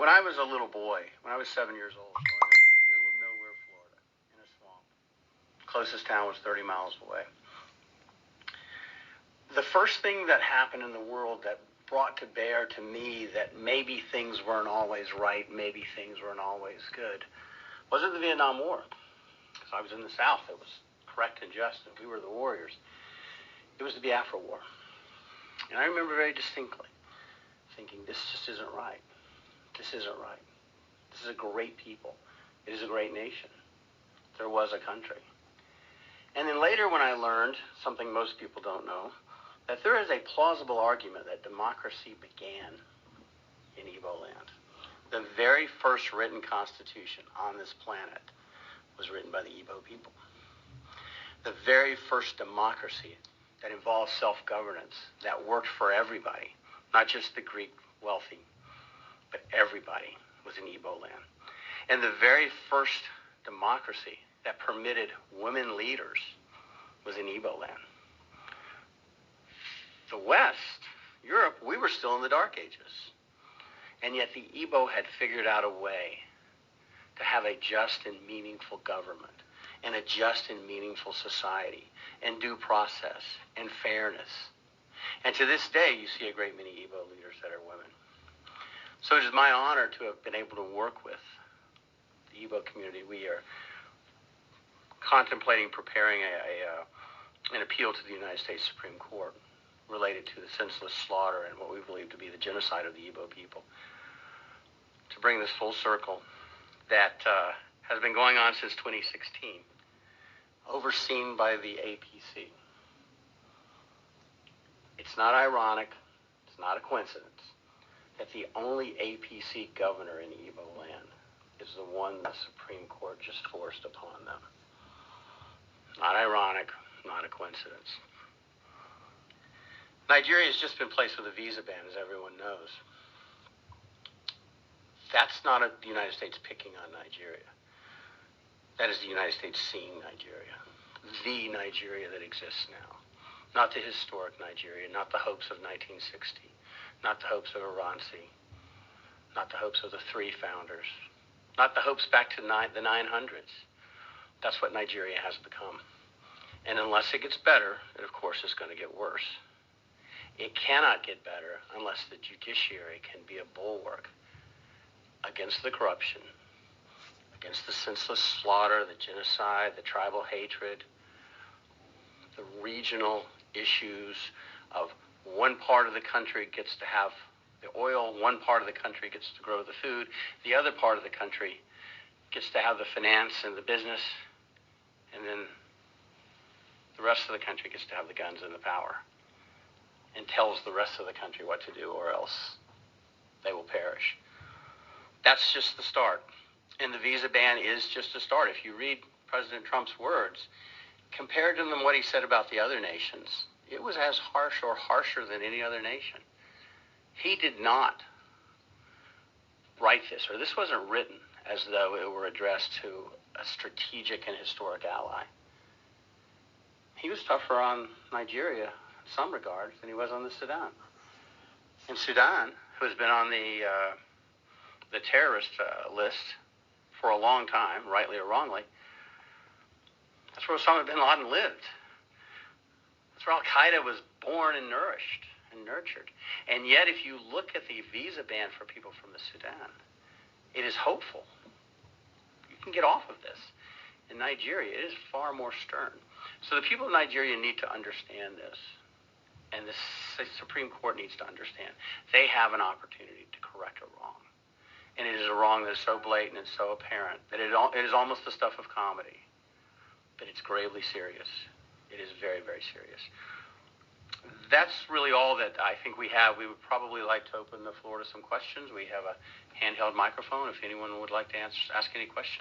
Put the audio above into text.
when I was a little boy, when I was 7 years old, growing up in the middle of nowhere, Florida, in a swamp, closest town was 30 miles away. The first thing that happened in the world that brought to bear to me that maybe things weren't always right, maybe things weren't always good, wasn't the Vietnam War. Because I was in the South, it was correct and just, and we were the warriors. It was the Biafra War. And I remember very distinctly thinking, this just isn't right. This isn't right. This is a great people. It is a great nation. There was a country. And then later when I learned, something most people don't know, that there is a plausible argument that democracy began in Igbo land. The very first written constitution on this planet was written by the Igbo people. The very first democracy that involved self-governance, that worked for everybody, not just the Greek wealthy, but everybody, was in Igbo land. And the very first democracy that permitted women leaders was in Igbo land. The West, Europe, we were still in the Dark Ages. And yet the Igbo had figured out a way to have a just and meaningful government, and a just and meaningful society, and due process, and fairness. And to this day, you see a great many Igbo leaders that are women. So it is my honor to have been able to work with the Igbo community. We are contemplating preparing an appeal to the United States Supreme Court related to the senseless slaughter and what we believe to be the genocide of the Igbo people. To bring this full circle, that has been going on since 2016, overseen by the APC. It's not ironic, it's not a coincidence, that the only APC governor in Igbo land is the one the Supreme Court just forced upon them. Not ironic, not a coincidence. Nigeria has just been placed with a visa ban, as everyone knows. That's not the United States picking on Nigeria. That is the United States seeing Nigeria, the Nigeria that exists now. Not the historic Nigeria, not the hopes of 1960, not the hopes of Iransi, not the hopes of the three founders, not the hopes back to the 900s. That's what Nigeria has become. And unless it gets better, it of course is going to get worse. It cannot get better unless the judiciary can be a bulwark against the corruption, against the senseless slaughter, the genocide, the tribal hatred, the regional issues of one part of the country gets to have the oil, one part of the country gets to grow the food, the other part of the country gets to have the finance and the business, and then the rest of the country gets to have the guns and the power, and tells the rest of the country what to do, or else they will perish. That's just the start. And the visa ban is just a start. If you read President Trump's words, compared to what he said about the other nations, it was as harsh or harsher than any other nation. He did not write this, or this wasn't written as though it were addressed to a strategic and historic ally. He was tougher on Nigeria in some regards than he was on the Sudan. And Sudan, who has been on the terrorist list for a long time, rightly or wrongly, that's where Osama bin Laden lived. That's where Al-Qaeda was born and nourished and nurtured. And yet, if you look at the visa ban for people from the Sudan, it is hopeful. You can get off of this. In Nigeria, it is far more stern. So the people of Nigeria need to understand this. And the Supreme Court needs to understand. They have an opportunity to correct a wrong. And it is a wrong that is so blatant and so apparent that it is almost the stuff of comedy. But it's gravely serious. It is very, very serious. That's really all that I think we have. We would probably like to open the floor to some questions. We have a handheld microphone if anyone would like to ask any questions.